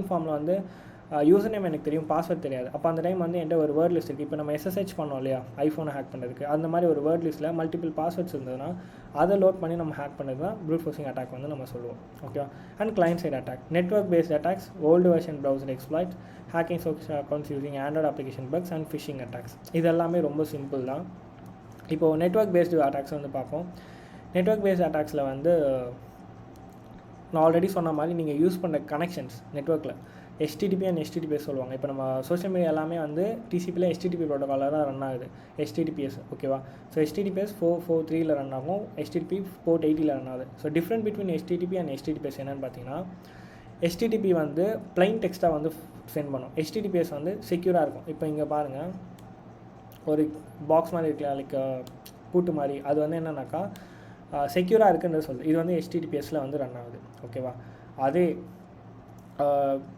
ஃபார்மில் வந்து user name எனக்கு தெரியும், பாஸ்வேர்ட் தெரியாது. அப்போ அந்த டைம் வந்து என்கிட்ட ஒரு வேர்ட் லிஸ்ட் இருக்குது. இப்போ நம்ம SSH பண்ணோம் இல்லையா ஐஃபோனை ஹேக் பண்ணுறதுக்கு, அந்த மாதிரி ஒரு வேர்ட் லிஸ்ட்டில் மல்டிபிள் பாஸ்வேர்ட்ஸ் இருந்ததுன்னா அதை லோட் பண்ணி நம்ம ஹேக் பண்ணுறது தான் ப்ரூட் ஃபோர்சிங் அட்டாக் வந்து நம்ம சொல்லுவோம். ஓகேவா. And client side attack, network based attacks, old version browser exploit, hacking source accounts using Android application bugs and phishing attacks. இது எல்லாமே ரொம்ப சிம்பிள் தான். இப்போது நெட்வொர்க் பேஸ்டு அட்டாக்ஸ் வந்து பார்ப்போம். நெட்வொர்க் பேஸ்ட் அட்டாக்ஸில் வந்து நான் ஆல்ரெடி சொன்ன மாதிரி நீங்கள் யூஸ் பண்ணுற கனெக்ஷன்ஸ் நெட்வொர்க்கில் HTTP அண்ட் HTTPS சொல்லுவாங்க. இப்போ நம்ம சோஷியல் மீடியா எல்லாமே வந்து TCPயில் HTTP ப்ரோட்டோக்காலில் தான் ரன் ஆகுது, HTTPS. ஓகேவா. ஸோ HTTPS 443 ரன் ஆகும், HTTP port 80 ரன் ஆகுது. So different between HTTP and HTTPS என்னென்னு பார்த்தீங்கன்னா, HTTP வந்து பிளைன் டெக்ஸ்ட்டாக வந்து சென்ட் பண்ணும், HTTPS வந்து செக்யூராக இருக்கும். இப்போ இங்கே பாருங்கள், ஒரு பாக்ஸ் மாதிரி இருக்கலாம், லைக் பூட்டு மாதிரி, அது வந்து என்னன்னாக்கா செக்யூராக இருக்குன்றது சொல்லுது. இது வந்து HTTPSல வந்து ரன் ஆகுது. ஓகேவா. அதே